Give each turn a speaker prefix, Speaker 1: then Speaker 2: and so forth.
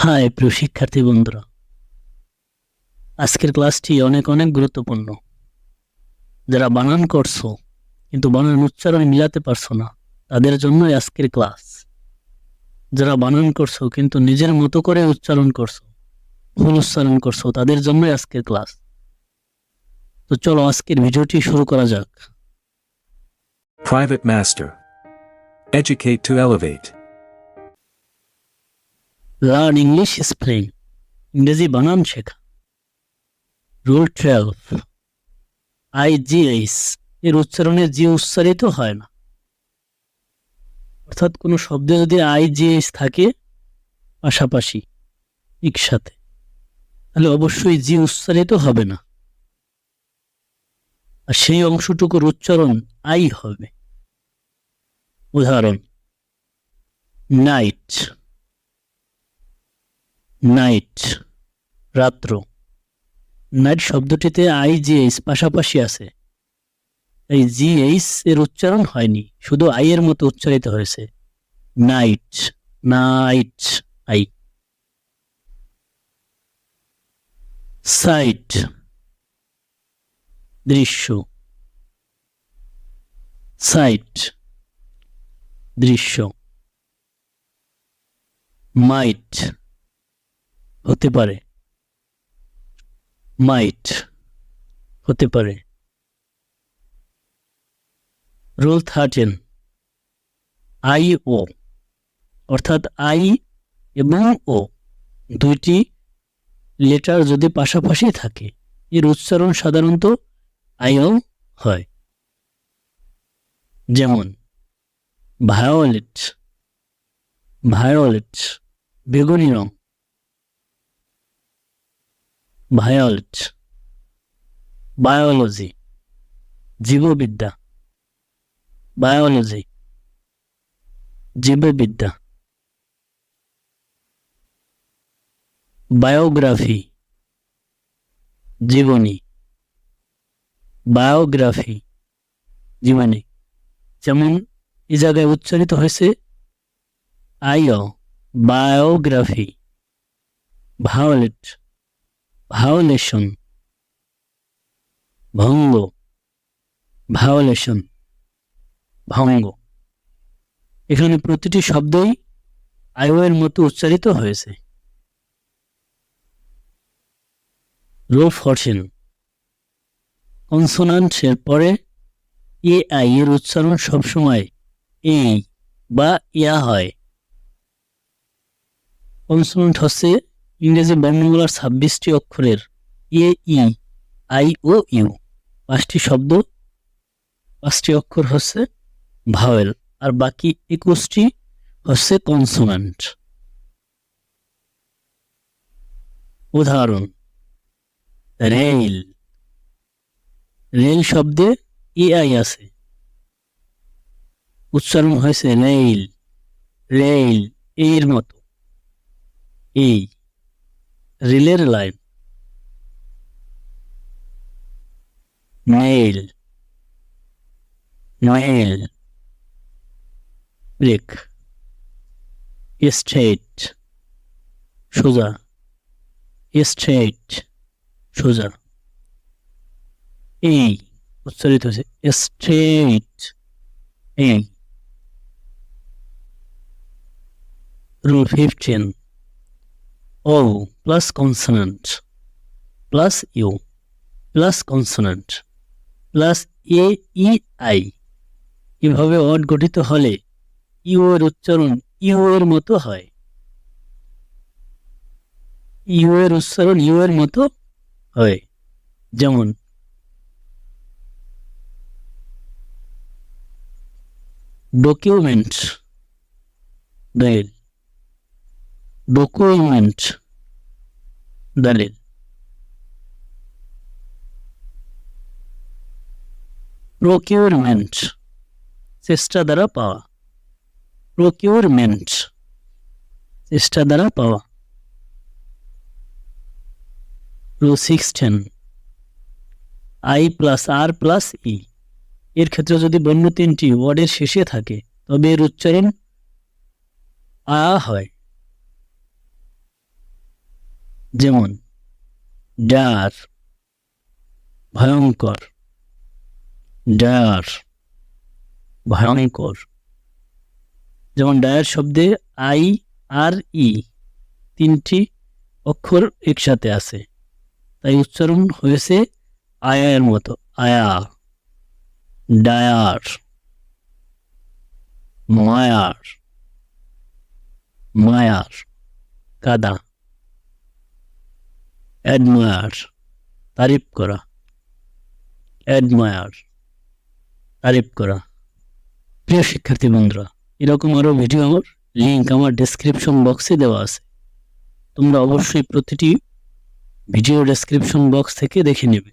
Speaker 1: High প্রিয় শিক্ষার্থী বন্ধুরা, আজকের ক্লাসটি অনেক গুরুত্বপূর্ণ। যারা বানান করছো কিন্তু বানান উচ্চারণ মিলাতে পারছো না, তাদের জন্যই আজকের ক্লাস। যারা বানান করছো কিন্তু নিজের মতো করে উচ্চারণ করছো, ভুল উচ্চারণ করছো, তাদের জন্যই আজকের ক্লাস। তো চলো আজকের ভিডিওটি শুরু করা যাক।
Speaker 2: Private Master. Educate to elevate.
Speaker 1: Learn English spelling, ইংরেজি বানান শেখা। রুল 12, IGH এর উচ্চারণে জি উচ্চারিত হয় না। অর্থাৎ কোনো শব্দে যদি IGH থাকে পাশাপাশি একসাথে, তাহলে অবশ্যই জি উচ্চারিত হবে না, আর সেই অংশটুকুর উচ্চারণ আই হবে। উদাহরণ, নাইট, নাইট রাত্র। নাইট শব্দটিতে IGH পাশাপাশি আছে, এই GH এর উচ্চারণ হয়নি, শুধু আই এর মতো উচ্চারিত হয়েছে। Night, night, I. সাইট, দৃশ্য, সাইট, দৃশ্য। মাইট, হতে পারে, মাইট, হতে পারে। রুল 13, IO, অর্থাৎ আই এবং ও দুইটি লেটার যদি পাশাপাশি থাকে, এর উচ্চারণ সাধারণত আইও হয়। যেমন ভায়োলেট, ভায়োলেট বেগুনি রং, ভায়োলেট। বায়োলজি, জীববিদ্যা, বায়োলজি, জীববিদ্যা। বায়োগ্রাফি, জীবনী, বায়োগ্রাফি, জীবনী। যেমন এই জায়গায় উচ্চারিত হয়েছে আইও, বায়োগ্রাফি। ভায়োলেট, ভায়োলেশন, ভঙ্গ, ভায়োলেশন, ভঙ্গ। এখানে প্রতিটি শব্দই আইও এর মতো উচ্চারিত হয়েছে। রুল 14, কনসোনান্টের পরে AI এর উচ্চারণ সবসময় এই বা ইয়া হয়। কনসোনান্ট হচ্ছে ইংরেজি বর্ণমালার 26টি অক্ষরের AEIOU। 5টি শব্দ, 5টি অক্ষর হচ্ছে ভাওয়েল, আর বাকি 21টি হচ্ছে কনসোনান্ট। উদাহরণ, রেল, রেল শব্দে AI আছে, উচ্চারণ হয়েছে রেল, রেল, এর মতো, এই রেলের line. Nail, nail, break. Straight, সোজা, স্ট্রেট, সোজা। এই উচ্চারিত হয়েছে স্ট্রেট, এই। Rule 15, O plus consonant plus U plus consonant plus AEI এভাবে ওয়ার্ড গঠিত হলে ইউ এর উচ্চারণ ইউ এর মতো হয়। ইউ এর উচ্চারণ ইউ এর মতো হয়। যেমন ডকুমেন্ট, দলিল, ডকুমেন্ট, দলিল। প্রকিউরমেন্ট, চেষ্টা দ্বারা পাওয়া, প্রকিউরমেন্ট, চেষ্টা দ্বারা পাওয়া। Rule 16, I plus R plus E এর ক্ষেত্রে যদি বর্ণ তিনটি ওয়ার্ডের শেষে থাকে, তবে এর উচ্চারণ আ হয়। যেমন ডার, ভয়ঙ্কর, ডার, ভয়ঙ্কর। যেমন ডায়ার শব্দে আই আর ই তিনটি অক্ষর একসাথে আছে, তাই উচ্চারণ হয়েছে আয়ার মতো, আয়া। ডায়ার, মায়ার, মায়ার, কাদা। অ্যাডমায়ার, তারিফ করা, অ্যাডমায়ার, তারিফ করা। প্রিয় শিক্ষার্থী বন্ধুরা, এরকম আরও ভিডিওর লিঙ্ক আমার ডেসক্রিপশন বক্সে দেওয়া আছে, তোমরা অবশ্যই প্রতিটি ভিডিও ডেসক্রিপশন বক্স থেকে দেখে নেবে।